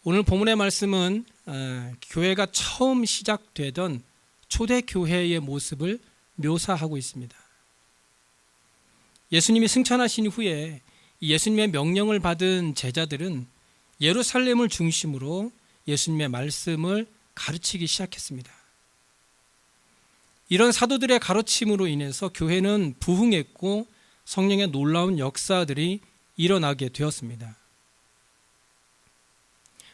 오늘 본문의 말씀은 교회가 처음 시작되던 초대교회의 모습을 묘사하고 있습니다. 예수님이 승천하신 후에 예수님의 명령을 받은 제자들은 예루살렘을 중심으로 예수님의 말씀을 가르치기 시작했습니다. 이런 사도들의 가르침으로 인해서 교회는 부흥했고 성령의 놀라운 역사들이 일어나게 되었습니다.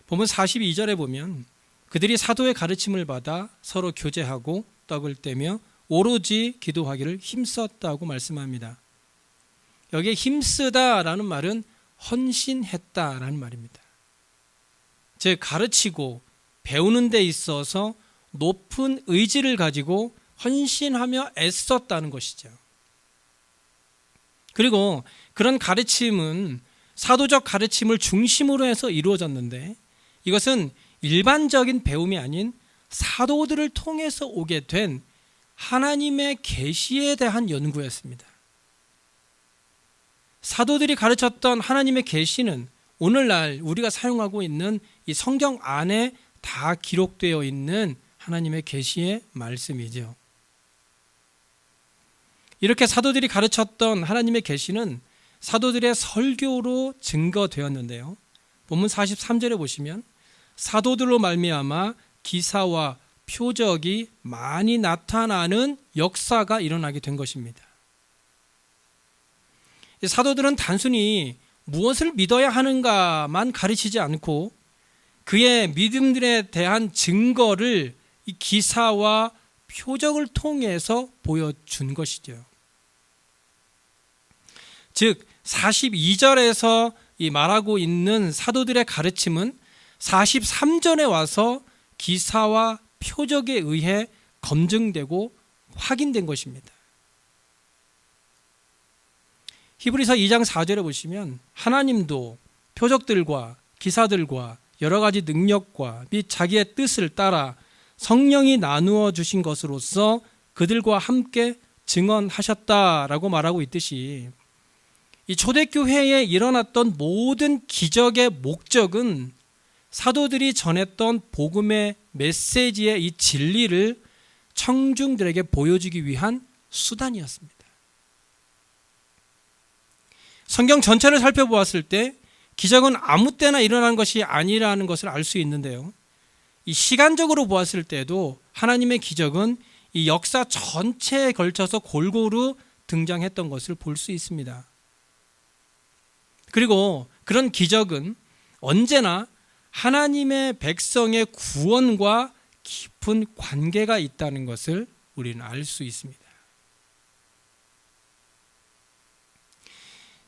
본문 42절에 보면 그들이 사도의 가르침을 받아 서로 교제하고 떡을 떼며 오로지 기도하기를 힘썼다고 말씀합니다. 여기에 힘쓰다라는 말은 헌신했다라는 말입니다. 즉 가르치고 배우는 데 있어서 높은 의지를 가지고 헌신하며 애썼다는 것이죠. 그리고 그런 가르침은 사도적 가르침을 중심으로 해서 이루어졌는데 이것은 일반적인 배움이 아닌 사도들을 통해서 오게 된 하나님의 계시에 대한 연구였습니다. 사도들이 가르쳤던 하나님의 계시는 오늘날 우리가 사용하고 있는 이 성경 안에 다 기록되어 있는 하나님의 계시의 말씀이죠. 이렇게 사도들이 가르쳤던 하나님의 계시는 사도들의 설교로 증거되었는데요. 본문 43절에 보시면 사도들로 말미암아 기사와 표적이 많이 나타나는 역사가 일어나게 된 것입니다. 사도들은 단순히 무엇을 믿어야 하는가만 가르치지 않고 그의 믿음들에 대한 증거를 이 기사와 표적을 통해서 보여준 것이죠. 즉 42절에서 이 말하고 있는 사도들의 가르침은 43절에 와서 기사와 표적에 의해 검증되고 확인된 것입니다. 히브리서 2장 4절에 보시면 하나님도 표적들과 기사들과 여러 가지 능력과 및 자기의 뜻을 따라 성령이 나누어 주신 것으로서 그들과 함께 증언하셨다라고 말하고 있듯이 이 초대교회에 일어났던 모든 기적의 목적은 사도들이 전했던 복음의 메시지의 이 진리를 청중들에게 보여주기 위한 수단이었습니다. 성경 전체를 살펴보았을 때 기적은 아무 때나 일어난 것이 아니라는 것을 알 수 있는데요. 이 시간적으로 보았을 때도 하나님의 기적은 이 역사 전체에 걸쳐서 골고루 등장했던 것을 볼 수 있습니다. 그리고 그런 기적은 언제나 하나님의 백성의 구원과 깊은 관계가 있다는 것을 우리는 알 수 있습니다.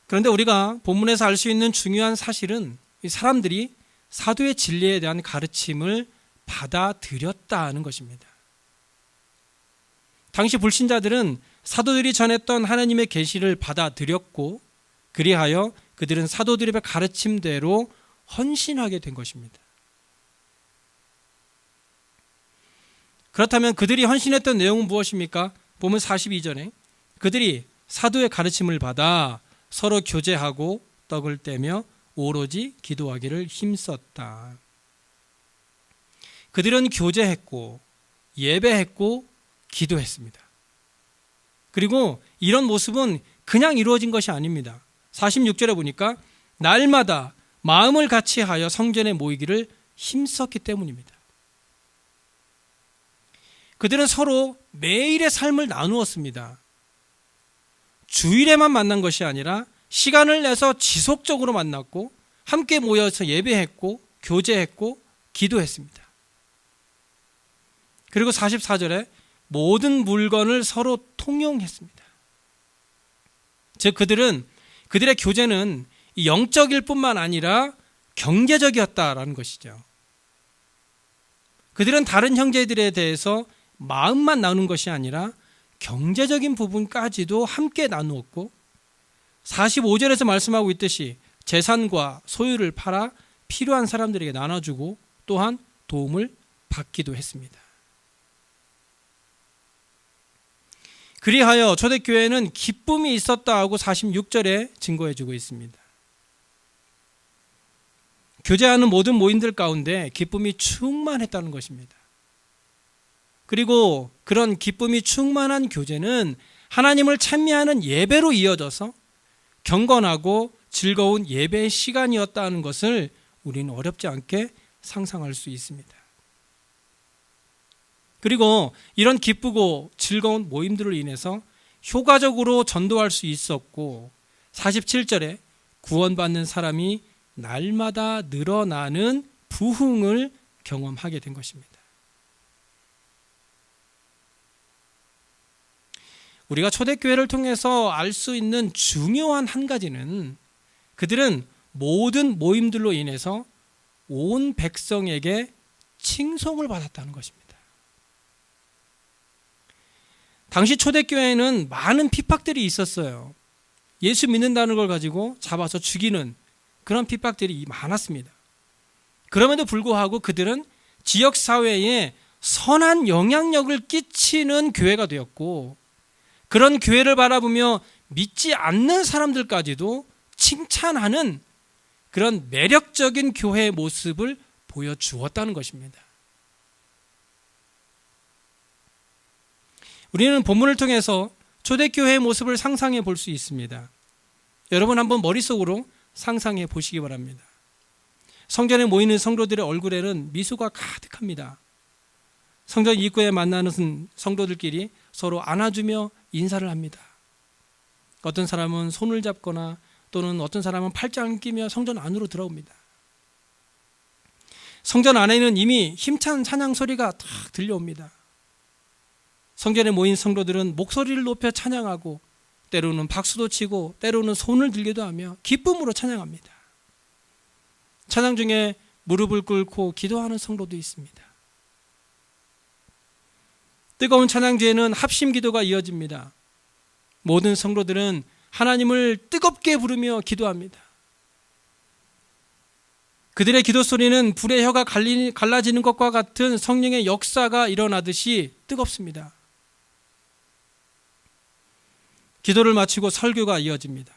그런데 우리가 본문에서 알 수 있는 중요한 사실은 이 사람들이 사도의 진리에 대한 가르침을 받아들였다는 것입니다. 당시 불신자들은 사도들이 전했던 하나님의 계시를 받아들였고 그리하여 그들은 사도들의 가르침대로 헌신하게 된 것입니다. 그렇다면 그들이 헌신했던 내용은 무엇입니까? 본문 42절에 그들이 사도의 가르침을 받아 서로 교제하고 떡을 떼며 오로지 기도하기를 힘썼다. 그들은 교제했고 예배했고 기도했습니다. 그리고 이런 모습은 그냥 이루어진 것이 아닙니다. 46절에 보니까 날마다 마음을 같이하여 성전에 모이기를 힘썼기 때문입니다. 그들은 서로 매일의 삶을 나누었습니다. 주일에만 만난 것이 아니라 시간을 내서 지속적으로 만났고 함께 모여서 예배했고 교제했고 기도했습니다. 그리고 44절에 모든 물건을 서로 통용했습니다. 즉 그들의 교제는 영적일 뿐만 아니라 경제적이었다라는 것이죠. 그들은 다른 형제들에 대해서 마음만 나누는 것이 아니라 경제적인 부분까지도 함께 나누었고 45절에서 말씀하고 있듯이 재산과 소유를 팔아 필요한 사람들에게 나눠주고 또한 도움을 받기도 했습니다. 그리하여 초대교회는 기쁨이 있었다 하고 46절에 증거해주고 있습니다. 교제하는 모든 모임들 가운데 기쁨이 충만했다는 것입니다. 그리고 그런 기쁨이 충만한 교제는 하나님을 찬미하는 예배로 이어져서 경건하고 즐거운 예배의 시간이었다는 것을 우리는 어렵지 않게 상상할 수 있습니다. 그리고 이런 기쁘고 즐거운 모임들을 인해서 효과적으로 전도할 수 있었고 47절에 구원받는 사람이 날마다 늘어나는 부흥을 경험하게 된 것입니다. 우리가 초대교회를 통해서 알 수 있는 중요한 한 가지는 그들은 모든 모임들로 인해서 온 백성에게 칭송을 받았다는 것입니다. 당시 초대교회에는 많은 핍박들이 있었어요. 예수 믿는다는 걸 가지고 잡아서 죽이는 그런 핍박들이 많았습니다. 그럼에도 불구하고 그들은 지역사회에 선한 영향력을 끼치는 교회가 되었고 그런 교회를 바라보며 믿지 않는 사람들까지도 칭찬하는 그런 매력적인 교회의 모습을 보여주었다는 것입니다. 우리는 본문을 통해서 초대교회의 모습을 상상해 볼 수 있습니다. 여러분 한번 머릿속으로 상상해 보시기 바랍니다. 성전에 모이는 성도들의 얼굴에는 미소가 가득합니다. 성전 입구에 만나는 성도들끼리 서로 안아주며 인사를 합니다. 어떤 사람은 손을 잡거나 또는 어떤 사람은 팔짱을 끼며 성전 안으로 들어옵니다. 성전 안에는 이미 힘찬 찬양 소리가 탁 들려옵니다. 성전에 모인 성도들은 목소리를 높여 찬양하고 때로는 박수도 치고 때로는 손을 들기도 하며 기쁨으로 찬양합니다. 찬양 중에 무릎을 꿇고 기도하는 성도도 있습니다. 뜨거운 찬양 뒤에는 합심 기도가 이어집니다. 모든 성도들은 하나님을 뜨겁게 부르며 기도합니다. 그들의 기도 소리는 불의 혀가 갈라지는 것과 같은 성령의 역사가 일어나듯이 뜨겁습니다. 기도를 마치고 설교가 이어집니다.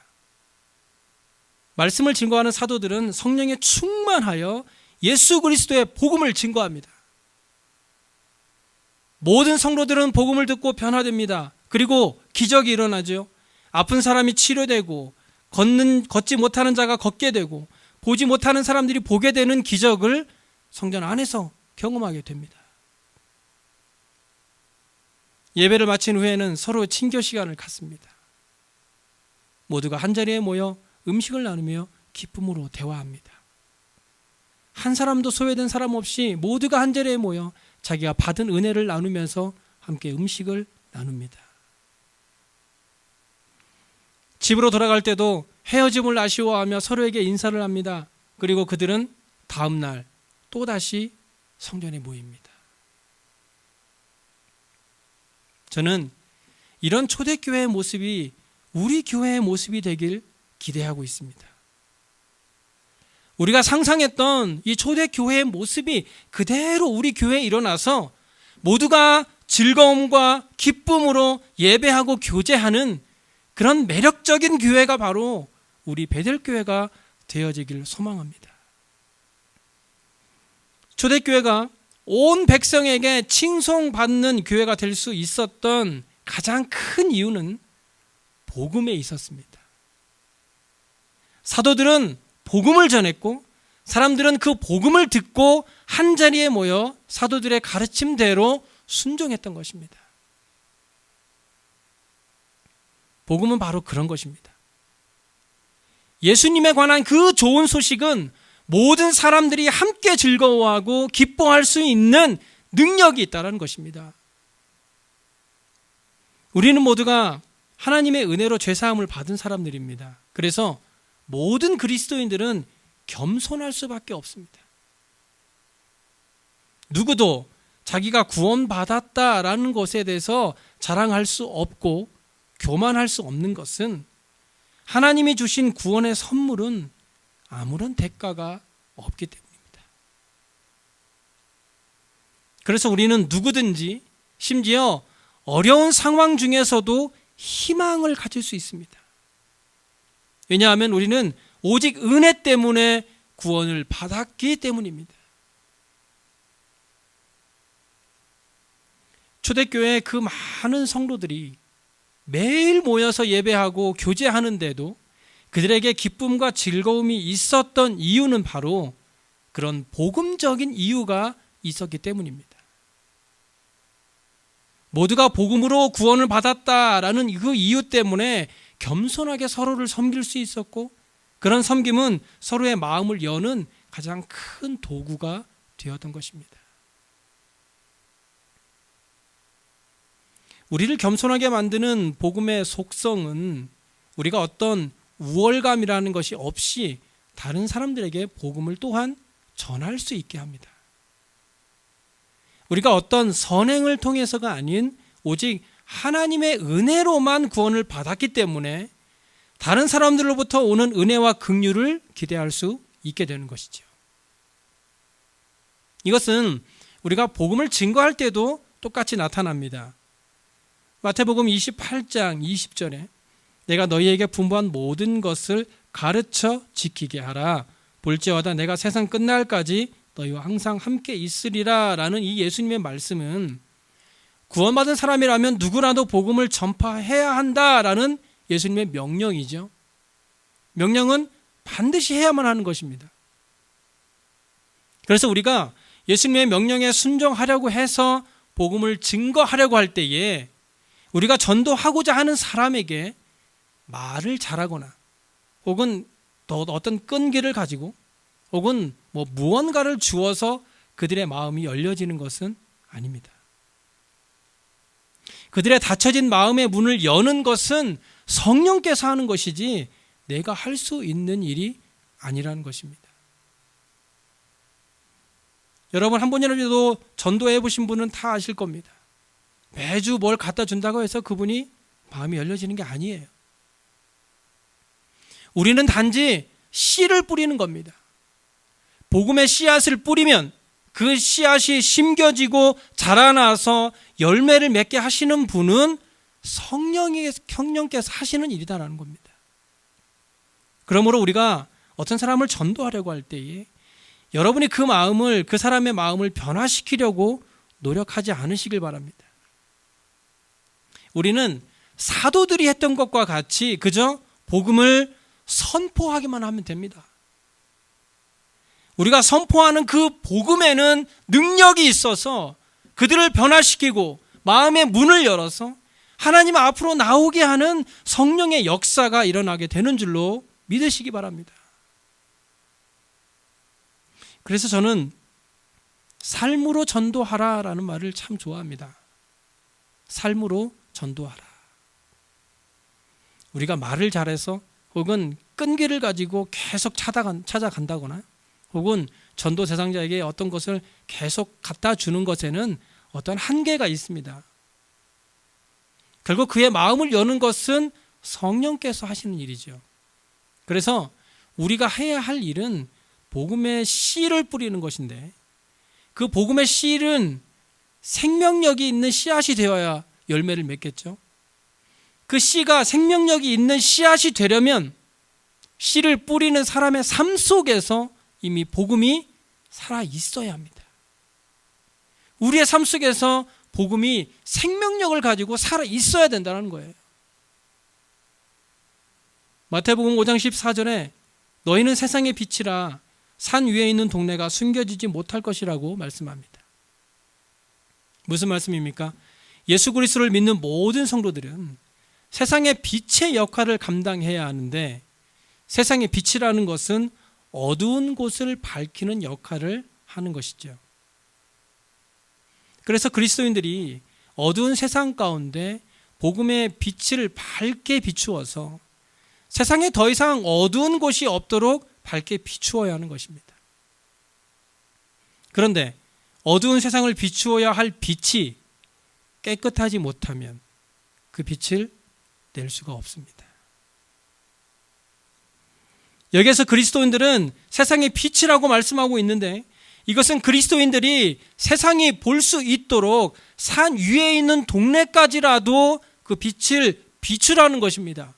말씀을 증거하는 사도들은 성령에 충만하여 예수 그리스도의 복음을 증거합니다. 모든 성도들은 복음을 듣고 변화됩니다. 그리고 기적이 일어나죠. 아픈 사람이 치료되고 걷지 못하는 자가 걷게 되고 보지 못하는 사람들이 보게 되는 기적을 성전 안에서 경험하게 됩니다. 예배를 마친 후에는 서로 친교 시간을 갖습니다. 모두가 한자리에 모여 음식을 나누며 기쁨으로 대화합니다. 한 사람도 소외된 사람 없이 모두가 한자리에 모여 자기가 받은 은혜를 나누면서 함께 음식을 나눕니다. 집으로 돌아갈 때도 헤어짐을 아쉬워하며 서로에게 인사를 합니다. 그리고 그들은 다음 날 또다시 성전에 모입니다. 저는 이런 초대교회의 모습이 우리 교회의 모습이 되길 기대하고 있습니다. 우리가 상상했던 이 초대교회의 모습이 그대로 우리 교회에 일어나서 모두가 즐거움과 기쁨으로 예배하고 교제하는 그런 매력적인 교회가 바로 우리 베델교회가 되어지길 소망합니다. 초대교회가 온 백성에게 칭송받는 교회가 될 수 있었던 가장 큰 이유는 복음에 있었습니다. 사도들은 복음을 전했고 사람들은 그 복음을 듣고 한자리에 모여 사도들의 가르침대로 순종했던 것입니다. 복음은 바로 그런 것입니다. 예수님에 관한 그 좋은 소식은 모든 사람들이 함께 즐거워하고 기뻐할 수 있는 능력이 있다는 것입니다. 우리는 모두가 하나님의 은혜로 죄사함을 받은 사람들입니다. 그래서 모든 그리스도인들은 겸손할 수밖에 없습니다. 누구도 자기가 구원받았다라는 것에 대해서 자랑할 수 없고 교만할 수 없는 것은 하나님이 주신 구원의 선물은 아무런 대가가 없기 때문입니다. 그래서 우리는 누구든지 심지어 어려운 상황 중에서도 희망을 가질 수 있습니다. 왜냐하면 우리는 오직 은혜 때문에 구원을 받았기 때문입니다. 초대교회 그 많은 성도들이 매일 모여서 예배하고 교제하는데도 그들에게 기쁨과 즐거움이 있었던 이유는 바로 그런 복음적인 이유가 있었기 때문입니다. 모두가 복음으로 구원을 받았다라는 그 이유 때문에 겸손하게 서로를 섬길 수 있었고, 그런 섬김은 서로의 마음을 여는 가장 큰 도구가 되었던 것입니다. 우리를 겸손하게 만드는 복음의 속성은 우리가 어떤 우월감이라는 것이 없이 다른 사람들에게 복음을 또한 전할 수 있게 합니다. 우리가 어떤 선행을 통해서가 아닌 오직 하나님의 은혜로만 구원을 받았기 때문에 다른 사람들로부터 오는 은혜와 긍휼을 기대할 수 있게 되는 것이죠. 이것은 우리가 복음을 증거할 때도 똑같이 나타납니다. 마태복음 28장 20절에 내가 너희에게 분부한 모든 것을 가르쳐 지키게 하라. 볼지어다 내가 세상 끝날까지 너희와 항상 함께 있으리라 라는 이 예수님의 말씀은 구원받은 사람이라면 누구라도 복음을 전파해야 한다라는 예수님의 명령이죠. 명령은 반드시 해야만 하는 것입니다. 그래서 우리가 예수님의 명령에 순종하려고 해서 복음을 증거하려고 할 때에 우리가 전도하고자 하는 사람에게 말을 잘하거나 혹은 또 어떤 끈기를 가지고 혹은 무언가를 주어서 그들의 마음이 열려지는 것은 아닙니다. 그들의 닫혀진 마음의 문을 여는 것은 성령께서 하는 것이지 내가 할 수 있는 일이 아니라는 것입니다. 여러분 한 번이라도 전도해 보신 분은 다 아실 겁니다. 매주 뭘 갖다 준다고 해서 그분이 마음이 열려지는 게 아니에요. 우리는 단지 씨를 뿌리는 겁니다. 복음의 씨앗을 뿌리면 그 씨앗이 심겨지고 자라나서 열매를 맺게 하시는 분은 성령께서 하시는 일이다라는 겁니다. 그러므로 우리가 어떤 사람을 전도하려고 할 때에 여러분이 그 사람의 마음을 변화시키려고 노력하지 않으시길 바랍니다. 우리는 사도들이 했던 것과 같이 그저 복음을 선포하기만 하면 됩니다. 우리가 선포하는 그 복음에는 능력이 있어서 그들을 변화시키고 마음의 문을 열어서 하나님 앞으로 나오게 하는 성령의 역사가 일어나게 되는 줄로 믿으시기 바랍니다. 그래서 저는 삶으로 전도하라라는 말을 참 좋아합니다. 삶으로 전도하라. 우리가 말을 잘해서 혹은 끈기를 가지고 계속 찾아간다거나 혹은 전도 대상자에게 어떤 것을 계속 갖다 주는 것에는 어떤 한계가 있습니다. 결국 그의 마음을 여는 것은 성령께서 하시는 일이죠. 그래서 우리가 해야 할 일은 복음의 씨를 뿌리는 것인데 그 복음의 씨는 생명력이 있는 씨앗이 되어야 열매를 맺겠죠. 그 씨가 생명력이 있는 씨앗이 되려면 씨를 뿌리는 사람의 삶 속에서 이미 복음이 살아 있어야 합니다. 우리의 삶 속에서 복음이 생명력을 가지고 살아 있어야 된다는 거예요. 마태복음 5장 14절에 너희는 세상의 빛이라 산 위에 있는 동네가 숨겨지지 못할 것이라고 말씀합니다. 무슨 말씀입니까? 예수 그리스도를 믿는 모든 성도들은 세상의 빛의 역할을 감당해야 하는데 세상의 빛이라는 것은 어두운 곳을 밝히는 역할을 하는 것이죠. 그래서 그리스도인들이 어두운 세상 가운데 복음의 빛을 밝게 비추어서 세상에 더 이상 어두운 곳이 없도록 밝게 비추어야 하는 것입니다. 그런데 어두운 세상을 비추어야 할 빛이 깨끗하지 못하면 그 빛을 낼 수가 없습니다. 여기에서 그리스도인들은 세상의 빛이라고 말씀하고 있는데 이것은 그리스도인들이 세상이 볼 수 있도록 산 위에 있는 동네까지라도 그 빛을 비추라는 것입니다.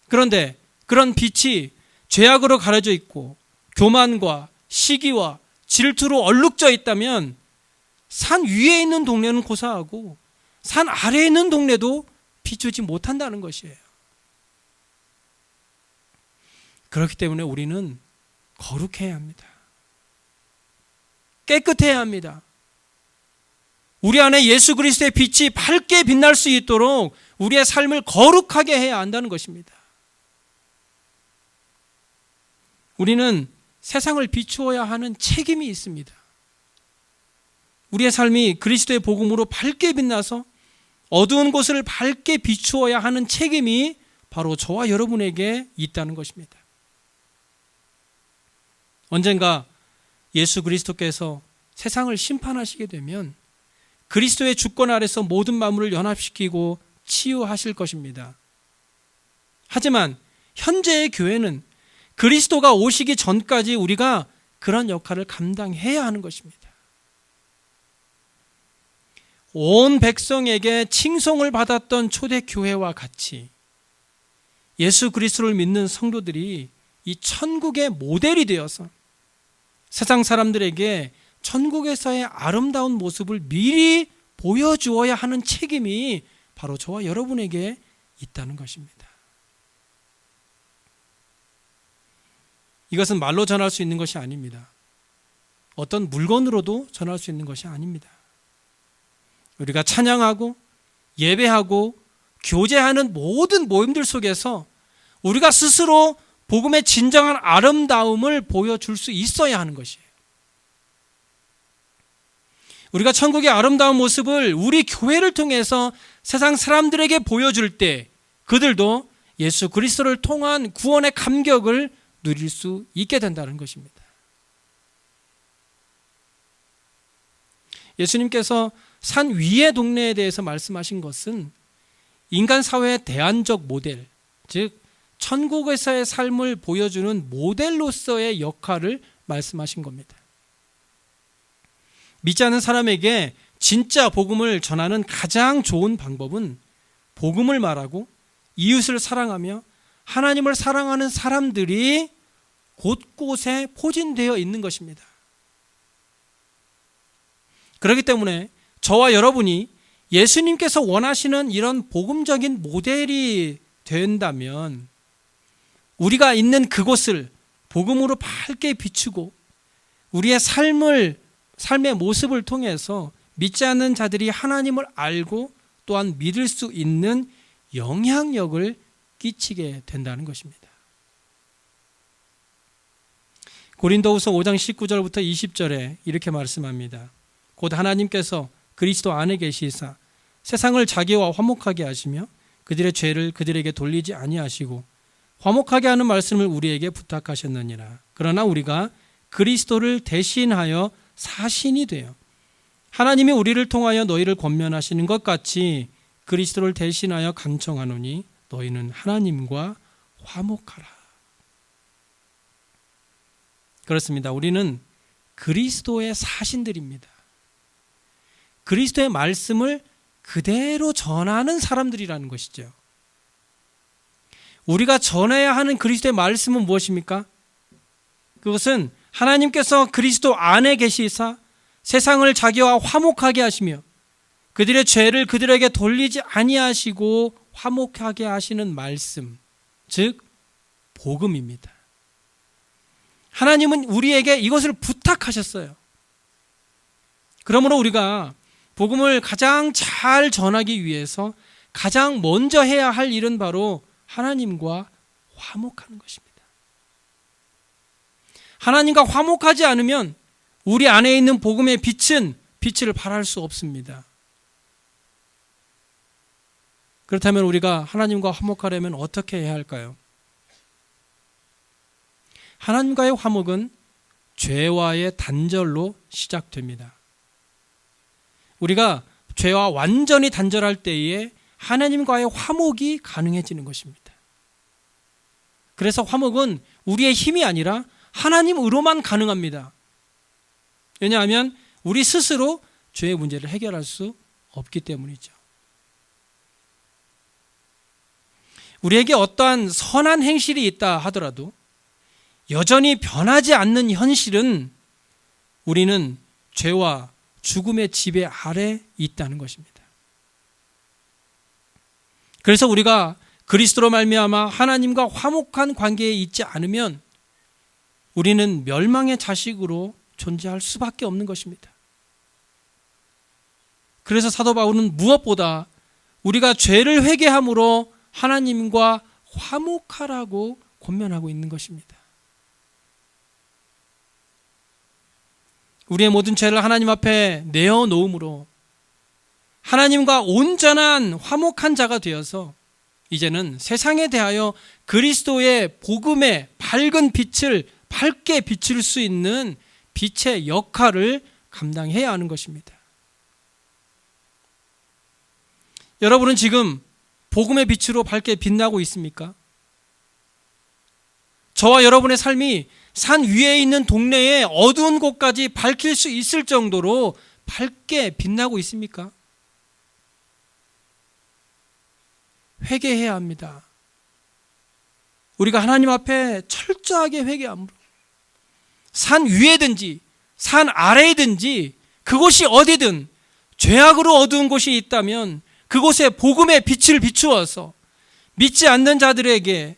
그런데 그런 빛이 죄악으로 가려져 있고 교만과 시기와 질투로 얼룩져 있다면 산 위에 있는 동네는 고사하고 산 아래에 있는 동네도 비추지 못한다는 것이에요. 그렇기 때문에 우리는 거룩해야 합니다. 깨끗해야 합니다. 우리 안에 예수 그리스도의 빛이 밝게 빛날 수 있도록 우리의 삶을 거룩하게 해야 한다는 것입니다. 우리는 세상을 비추어야 하는 책임이 있습니다. 우리의 삶이 그리스도의 복음으로 밝게 빛나서 어두운 곳을 밝게 비추어야 하는 책임이 바로 저와 여러분에게 있다는 것입니다. 언젠가 예수 그리스도께서 세상을 심판하시게 되면 그리스도의 주권 아래서 모든 만물을 연합시키고 치유하실 것입니다. 하지만 현재의 교회는 그리스도가 오시기 전까지 우리가 그런 역할을 감당해야 하는 것입니다. 온 백성에게 칭송을 받았던 초대교회와 같이 예수 그리스도를 믿는 성도들이 이 천국의 모델이 되어서 세상 사람들에게 천국에서의 아름다운 모습을 미리 보여주어야 하는 책임이 바로 저와 여러분에게 있다는 것입니다. 이것은 말로 전할 수 있는 것이 아닙니다. 어떤 물건으로도 전할 수 있는 것이 아닙니다. 우리가 찬양하고 예배하고 교제하는 모든 모임들 속에서 우리가 스스로 복음의 진정한 아름다움을 보여줄 수 있어야 하는 것이에요. 우리가 천국의 아름다운 모습을 우리 교회를 통해서 세상 사람들에게 보여줄 때 그들도 예수 그리스도를 통한 구원의 감격을 누릴 수 있게 된다는 것입니다. 예수님께서 산 위의 동네에 대해서 말씀하신 것은 인간 사회의 대안적 모델, 즉 천국에서의 삶을 보여주는 모델로서의 역할을 말씀하신 겁니다. 믿지 않는 사람에게 진짜 복음을 전하는 가장 좋은 방법은 복음을 말하고 이웃을 사랑하며 하나님을 사랑하는 사람들이 곳곳에 포진되어 있는 것입니다. 그렇기 때문에 저와 여러분이 예수님께서 원하시는 이런 복음적인 모델이 된다면 우리가 있는 그곳을 복음으로 밝게 비추고 우리의 삶의 모습을 통해서 믿지 않는 자들이 하나님을 알고 또한 믿을 수 있는 영향력을 끼치게 된다는 것입니다. 고린도후서 5장 19절부터 20절에 이렇게 말씀합니다. 곧 하나님께서 그리스도 안에 계시사 세상을 자기와 화목하게 하시며 그들의 죄를 그들에게 돌리지 아니하시고 화목하게 하는 말씀을 우리에게 부탁하셨느니라. 그러나 우리가 그리스도를 대신하여 사신이 되어 하나님이 우리를 통하여 너희를 권면하시는 것 같이 그리스도를 대신하여 간청하노니 너희는 하나님과 화목하라. 그렇습니다. 우리는 그리스도의 사신들입니다. 그리스도의 말씀을 그대로 전하는 사람들이라는 것이죠. 우리가 전해야 하는 그리스도의 말씀은 무엇입니까? 그것은 하나님께서 그리스도 안에 계시사 세상을 자기와 화목하게 하시며 그들의 죄를 그들에게 돌리지 아니하시고 화목하게 하시는 말씀, 즉 복음입니다. 하나님은 우리에게 이것을 부탁하셨어요. 그러므로 우리가 복음을 가장 잘 전하기 위해서 가장 먼저 해야 할 일은 바로 하나님과 화목하는 것입니다. 하나님과 화목하지 않으면 우리 안에 있는 복음의 빛은 빛을 발할 수 없습니다. 그렇다면 우리가 하나님과 화목하려면 어떻게 해야 할까요? 하나님과의 화목은 죄와의 단절로 시작됩니다. 우리가 죄와 완전히 단절할 때에 하나님과의 화목이 가능해지는 것입니다. 그래서 화목은 우리의 힘이 아니라 하나님으로만 가능합니다. 왜냐하면 우리 스스로 죄의 문제를 해결할 수 없기 때문이죠. 우리에게 어떠한 선한 행실이 있다 하더라도 여전히 변하지 않는 현실은 우리는 죄와 죽음의 지배 아래 있다는 것입니다. 그래서 우리가 그리스도로 말미암아 하나님과 화목한 관계에 있지 않으면 우리는 멸망의 자식으로 존재할 수밖에 없는 것입니다. 그래서 사도 바울은 무엇보다 우리가 죄를 회개함으로 하나님과 화목하라고 권면하고 있는 것입니다. 우리의 모든 죄를 하나님 앞에 내어놓음으로 하나님과 온전한 화목한 자가 되어서 이제는 세상에 대하여 그리스도의 복음의 밝은 빛을 밝게 비출 수 있는 빛의 역할을 감당해야 하는 것입니다. 여러분은 지금 복음의 빛으로 밝게 빛나고 있습니까? 저와 여러분의 삶이 산 위에 있는 동네의 어두운 곳까지 밝힐 수 있을 정도로 밝게 빛나고 있습니까? 회개해야 합니다. 우리가 하나님 앞에 철저하게 회개함으로 산 위에든지 산 아래이든지 그곳이 어디든 죄악으로 어두운 곳이 있다면 그곳에 복음의 빛을 비추어서 믿지 않는 자들에게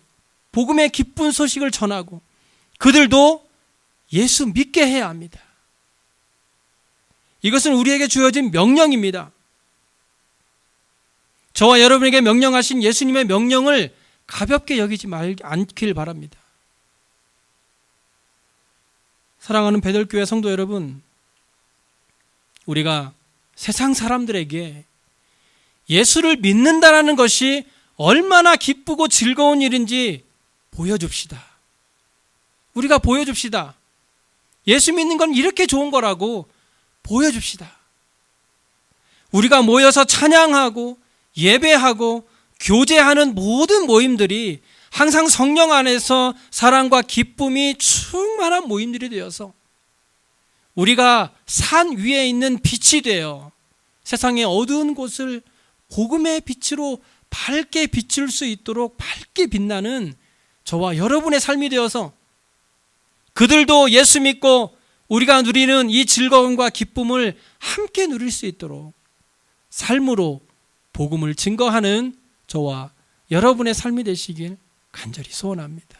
복음의 기쁜 소식을 전하고 그들도 예수 믿게 해야 합니다. 이것은 우리에게 주어진 명령입니다. 저와 여러분에게 명령하신 예수님의 명령을 가볍게 여기지 않길 바랍니다. 사랑하는 베들교회 성도 여러분, 우리가 세상 사람들에게 예수를 믿는다라는 것이 얼마나 기쁘고 즐거운 일인지 보여줍시다. 우리가 보여줍시다. 예수 믿는 건 이렇게 좋은 거라고 보여줍시다. 우리가 모여서 찬양하고 예배하고 교제하는 모든 모임들이 항상 성령 안에서 사랑과 기쁨이 충만한 모임들이 되어서 우리가 산 위에 있는 빛이 되어 세상의 어두운 곳을 복음의 빛으로 밝게 비출 수 있도록 밝게 빛나는 저와 여러분의 삶이 되어서 그들도 예수 믿고 우리가 누리는 이 즐거움과 기쁨을 함께 누릴 수 있도록 삶으로 복음을 증거하는 저와 여러분의 삶이 되시길 간절히 소원합니다.